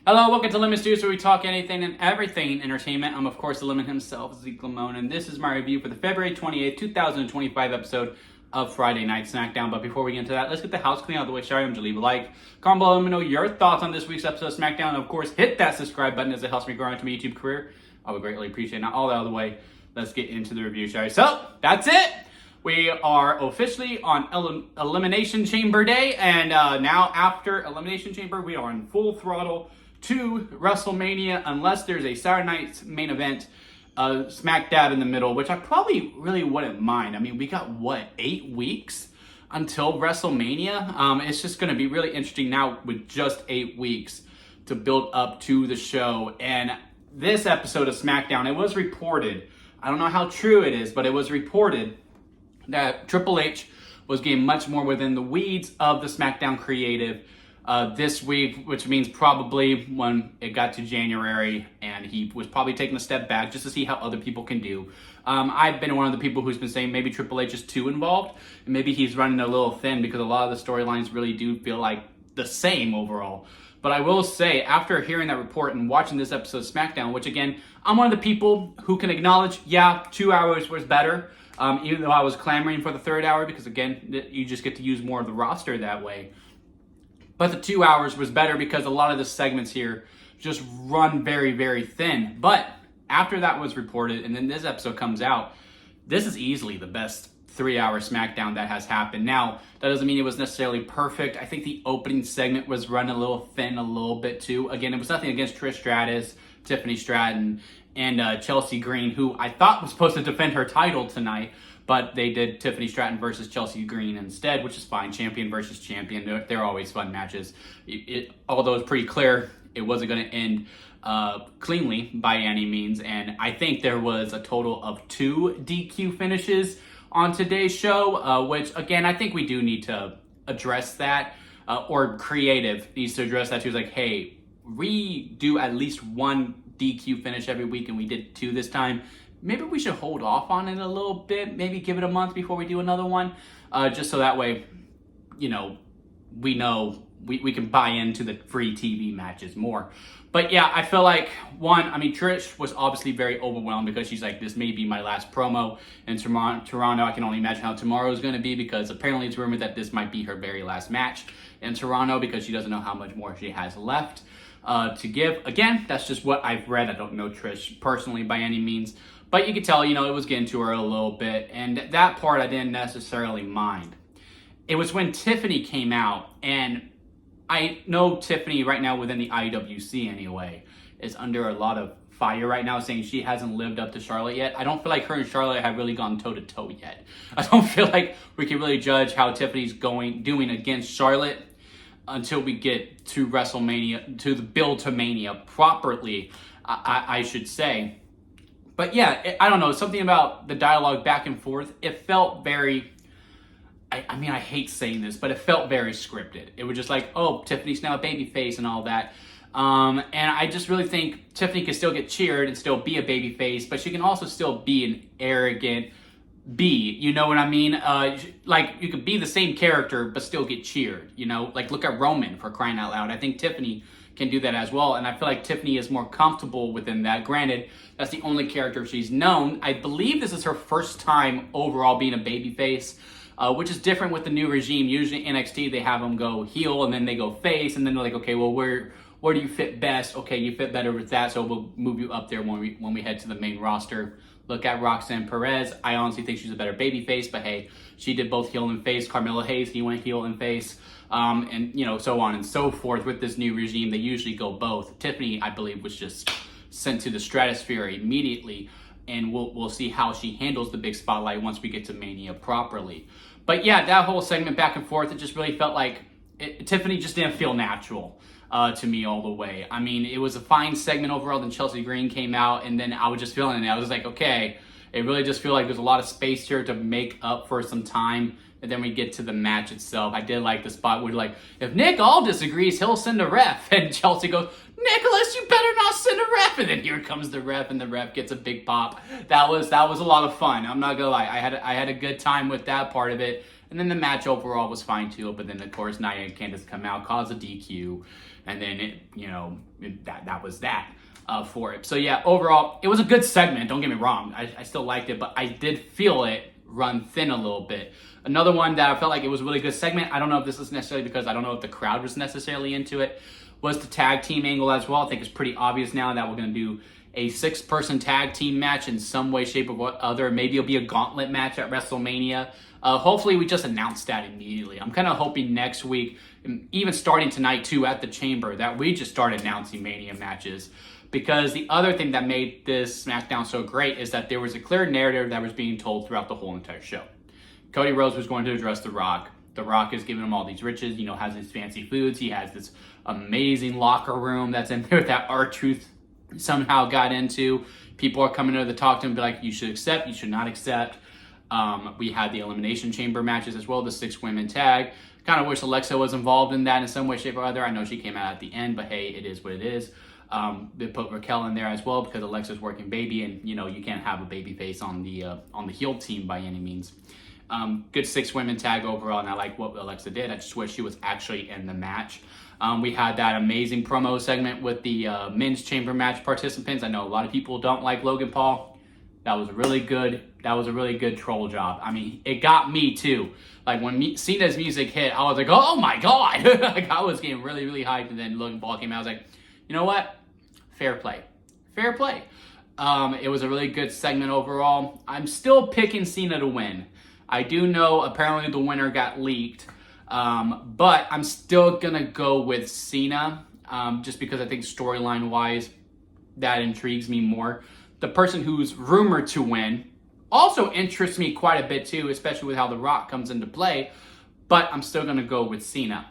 Hello, welcome to Lemon Stews, where we talk anything and everything entertainment. I'm, of course, the Lemon himself, Zeke Lamone, and this is my review for the February 28th, 2025 episode of Friday Night SmackDown. But before we get into that, let's get the house clean out of the way. Sorry, I'm to leave a like. Comment below, let me know your thoughts on this week's episode of SmackDown. And, of course, hit that subscribe button as it helps me grow into my YouTube career. I would greatly appreciate it. Now, all that out of the way, let's get into the review, shall we? So, that's it. We are officially on Elimination Chamber Day, and now after Elimination Chamber, we are in full throttle to WrestleMania, unless there's a Saturday night's main event, smack dab in the middle, which I probably really wouldn't mind. I mean, we got, 8 weeks until WrestleMania? It's just going to be really interesting now with just 8 weeks to build up to the show. And this episode of SmackDown, it was reported, I don't know how true it is, but it was reported that Triple H was getting much more within the weeds of the SmackDown creative this week, which means probably when it got to January, and he was probably taking a step back just to see how other people can do. I've been one of the people who's been saying maybe Triple H is too involved, and maybe he's running a little thin because a lot of the storylines really do feel like the same overall. But I will say, after hearing that report and watching this episode of SmackDown, which again, I'm one of the people who can acknowledge, yeah, 2 hours was better. Even though I was clamoring for the third hour, because again, you just get to use more of the roster that way. But the 2 hours was better because a lot of the segments here just run very, very thin. But after that was reported, and then this episode comes out, this is easily the best 3 hour SmackDown that has happened. Now, that doesn't mean it was necessarily perfect. I think the opening segment was run a little thin a little bit too. Again, it was nothing against Trish Stratus, Tiffany Stratton, and Chelsea Green, who I thought was supposed to defend her title tonight, but they did Tiffany Stratton versus Chelsea Green instead, which is fine. Champion versus champion. They're always fun matches. Although it's pretty clear it wasn't going to end cleanly by any means, and I think there was a total of 2 DQ finishes on today's show, which, again, I think we do need to address that, or creative needs to address that too. It's like, hey, we do at least 1 DQ finish every week, and we did 2 this time. Maybe we should hold off on it a little bit, maybe give it a month before we do another one, just so that way, we know we can buy into the free TV matches more. But yeah, I feel like, Trish was obviously very overwhelmed because she's like, this may be my last promo in Toronto. I can only imagine how tomorrow is going to be, because apparently it's rumored that this might be her very last match in Toronto, because she doesn't know how much more she has left to give. Again, that's just what I've read. I don't know Trish personally by any means, but you could tell, it was getting to her a little bit, and that part I didn't necessarily mind. It was when Tiffany came out, and I know Tiffany right now within the IWC anyway is under a lot of fire right now, saying she hasn't lived up to Charlotte yet. I don't feel like her and Charlotte have really gone toe to toe yet. I don't feel like we can really judge how Tiffany's doing against Charlotte until we get to WrestleMania, to the build to Mania properly, I should say. But yeah, I don't know, something about the dialogue back and forth, it felt very, I hate saying this, but it felt very scripted. It was just like, oh, Tiffany's now a babyface and all that. And I just really think Tiffany can still get cheered and still be a babyface, but she can also still be an arrogant B, you know what I mean? Like, you could be the same character, but still get cheered, Like, look at Roman, for crying out loud. I think Tiffany can do that as well, and I feel like Tiffany is more comfortable within that. Granted, that's the only character she's known. I believe this is her first time overall being a babyface, which is different with the new regime. Usually NXT, they have them go heel, and then they go face, and then they're like, okay, well, where do you fit best? Okay, you fit better with that, so we'll move you up there when we head to the main roster. Look at Roxanne Perez. I honestly think she's a better babyface, but hey, she did both heel and face. Carmelo Hayes, he went heel and face, and so on and so forth. With this new regime, they usually go both. Tiffany, I believe, was just sent to the stratosphere immediately, and we'll see how she handles the big spotlight once we get to Mania properly. But yeah, that whole segment back and forth, it just really felt like Tiffany just didn't feel natural to me all the way. I mean, it was a fine segment overall. Then Chelsea Green came out, and then I was just feeling it. I was like, okay, it really just feel like there's a lot of space here to make up for some time. And then we get to the match itself. I did like the spot where, like, if Nick all disagrees, he'll send a ref. And Chelsea goes, Nicholas, you better not send a ref. And then here comes the ref, and the ref gets a big pop. That was a lot of fun. I'm not gonna lie. I had a good time with that part of it. And then the match overall was fine too. But then, of course, Nia and Candice come out, cause a DQ. and then that was that for it. So yeah, overall, it was a good segment. Don't get me wrong. I still liked it, but I did feel it run thin a little bit. Another one that I felt like it was a really good segment, I don't know if this is necessarily because I don't know if the crowd was necessarily into it, was the tag team angle as well. I think it's pretty obvious now that we're going to do a 6-person tag team match in some way, shape, or other. Maybe it'll be a gauntlet match at WrestleMania. Hopefully we just announce that immediately. I'm kind of hoping next week, even starting tonight too at the Chamber, that we just start announcing Mania matches. Because the other thing that made this SmackDown so great is that there was a clear narrative that was being told throughout the whole entire show. Cody Rhodes was going to address The Rock. The Rock is giving him all these riches, has his fancy foods. He has this amazing locker room that's in there that R-Truth somehow got into. People are coming over to talk to him and be like, you should accept, you should not accept. We had the Elimination Chamber matches as well, the 6-women tag. Kind of wish Alexa was involved in that in some way, shape, or other. I know she came out at the end, but hey, it is what it is. They put Raquel in there as well because Alexa's working baby, and you can't have a baby face on the heel team by any means. Good 6-women tag overall, and I like what Alexa did. I just wish she was actually in the match. We had that amazing promo segment with the men's chamber match participants. I know a lot of people don't like Logan Paul. That was really good. That was a really good troll job. I mean, it got me too. Like when Cena's music hit, I was like, oh my God. Like I was getting really, really hyped, and then Logan Paul came out. I was like, you know what? Fair play. Fair play. It was a really good segment overall. I'm still picking Cena to win. I do know apparently the winner got leaked, but I'm still going to go with Cena just because I think storyline-wise that intrigues me more. The person who's rumored to win also interests me quite a bit too, especially with how The Rock comes into play, but I'm still going to go with Cena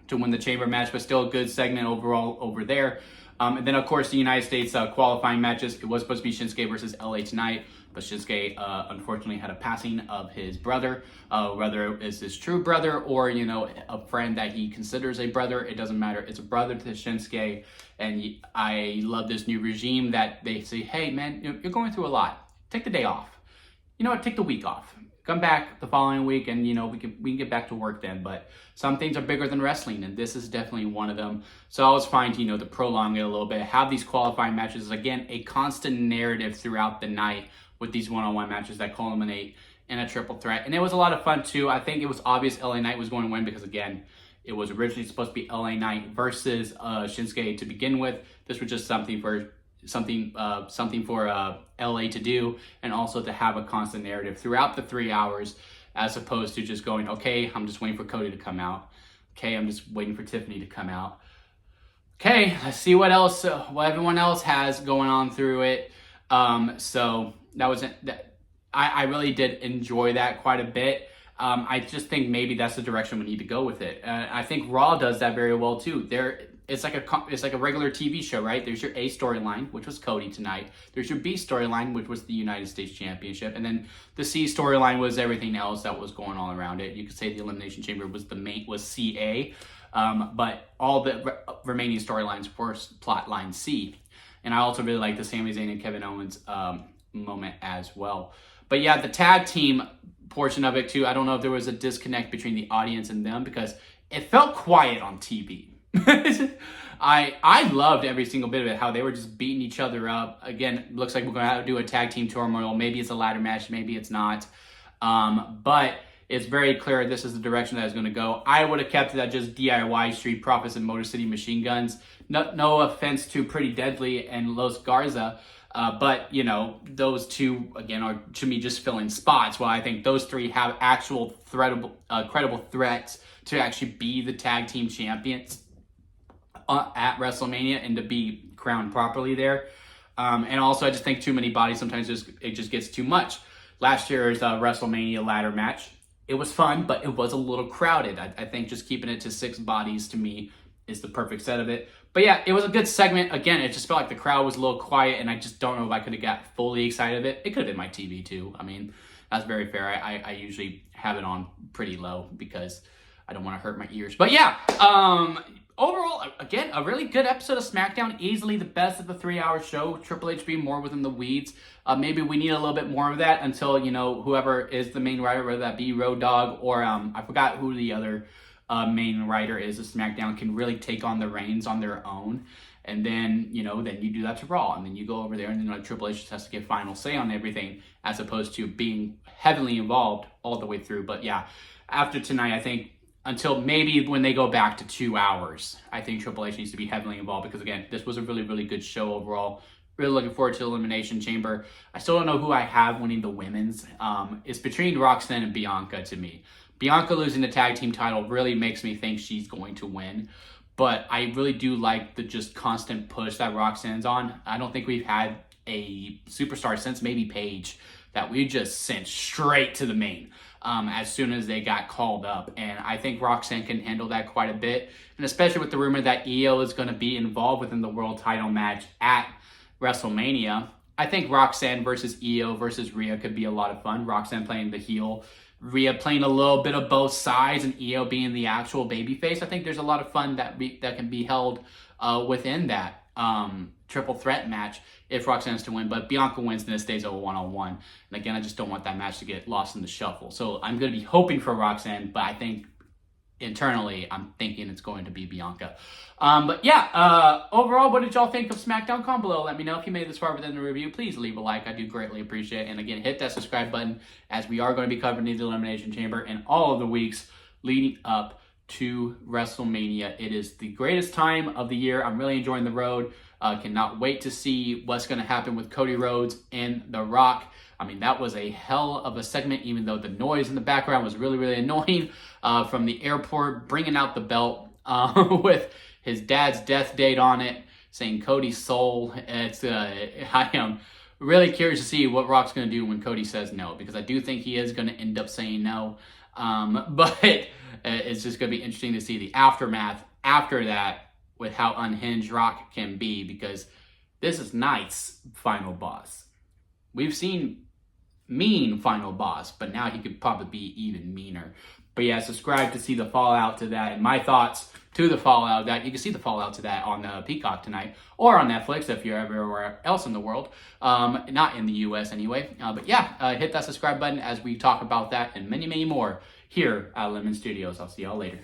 to win the chamber match, but still a good segment overall over there. And then, of course, the United States qualifying matches. It was supposed to be Shinsuke versus LA tonight, but Shinsuke unfortunately had a passing of his brother. Whether it's his true brother or, a friend that he considers a brother, it doesn't matter. It's a brother to Shinsuke. And I love this new regime that they say, hey, man, you're going through a lot. Take the day off. You know what? Take the week off. Come back the following week and, we can get back to work then. But some things are bigger than wrestling, and this is definitely one of them. So I was fine to, to prolong it a little bit. Have these qualifying matches. Again, a constant narrative throughout the night with these one-on-one matches that culminate in a triple threat. And it was a lot of fun, too. I think it was obvious LA Knight was going to win because, again, it was originally supposed to be LA Knight versus Shinsuke to begin with. This was just something for LA to do, and also to have a constant narrative throughout the 3 hours, as opposed to just going, okay, I'm just waiting for Cody to come out. Okay, I'm just waiting for Tiffany to come out. Okay, let's see what else, what everyone else has going on through it. So that was it. I really did enjoy that quite a bit. I just think maybe that's the direction we need to go with it. I think Raw does that very well too. It's like a regular TV show, right? There's your A storyline, which was Cody tonight. There's your B storyline, which was the United States Championship, and then the C storyline was everything else that was going on around it. You could say the Elimination Chamber was CA, but all the remaining storylines were plot line C. And I also really like the Sami Zayn and Kevin Owens moment as well. But yeah, the tag team portion of it too. I don't know if there was a disconnect between the audience and them because it felt quiet on TV. I loved every single bit of it, how they were just beating each other up. Again, looks like we're going to have to do a tag team turmoil. Maybe it's a ladder match, maybe it's not. But it's very clear this is the direction that it's going to go. I would have kept it at just DIY, Street Profits, and Motor City Machine Guns. No offense to Pretty Deadly and Los Garza, but, those two, again, are, to me, just filling spots. While I think those three have actual credible threats to actually be the tag team champions at WrestleMania and to be crowned properly there. And also, I just think too many bodies sometimes it just gets too much. Last year's WrestleMania ladder match, it was fun, but it was a little crowded. I think just keeping it to 6 bodies, to me, is the perfect set of it. But yeah, it was a good segment. Again, it just felt like the crowd was a little quiet, and I just don't know if I could have got fully excited of it. It could have been my TV too. I mean, that's very fair. I usually have it on pretty low because I don't want to hurt my ears. But yeah, overall, again, a really good episode of SmackDown. Easily the best of the 3-hour show. Triple H being more within the weeds. Maybe we need a little bit more of that until, whoever is the main writer, whether that be Road Dogg or I forgot who the other main writer is of SmackDown can really take on the reins on their own. And then, then you do that to Raw. And then you go over there and then Triple H just has to get final say on everything as opposed to being heavily involved all the way through. But yeah, after tonight, I think until maybe when they go back to 2 hours, I think Triple H needs to be heavily involved because, again, this was a really, really good show overall. Really looking forward to Elimination Chamber. I still don't know who I have winning the women's. It's between Roxanne and Bianca to me. Bianca losing the tag team title really makes me think she's going to win. But I really do like the just constant push that Roxanne's on. I don't think we've had a superstar since maybe Paige that we just sent straight to the main as soon as they got called up. And I think Roxanne can handle that quite a bit. And especially with the rumor that Io is going to be involved within the world title match at WrestleMania. I think Roxanne versus Io versus Rhea could be a lot of fun. Roxanne playing the heel, Rhea playing a little bit of both sides, and Io being the actual babyface. I think there's a lot of fun that can be held within that triple threat match if Roxanne's to win. But Bianca wins, and it stays a one-on-one. And again, I just don't want that match to get lost in the shuffle. So I'm going to be hoping for Roxanne, but I think internally, I'm thinking it's going to be Bianca. But yeah, overall, what did y'all think of SmackDown? Comment below. Let me know if you made this far within the review. Please leave a like. I do greatly appreciate it. And again, hit that subscribe button as we are going to be covering the Elimination Chamber in all of the weeks leading up to WrestleMania. It is the greatest time of the year. I'm really enjoying the road. Cannot wait to see what's going to happen with Cody Rhodes and The Rock. I mean, that was a hell of a segment, even though the noise in the background was really, really annoying from the airport, bringing out the belt with his dad's death date on it, saying Cody's soul. I am really curious to see what Rock's going to do when Cody says no, because I do think he is going to end up saying no. But it's just going to be interesting to see the aftermath after that with how unhinged Rock can be, because this is Knight's final boss. We've seen mean final boss, but now he could probably be even meaner. But yeah, subscribe to see the fallout to that and my thoughts to the fallout. That you can see the fallout to that on Peacock tonight or on Netflix if you're everywhere else in the world, not in the US anyway. But yeah, hit that subscribe button as we talk about that and many, many more here at Lemon Studios. I'll see y'all later.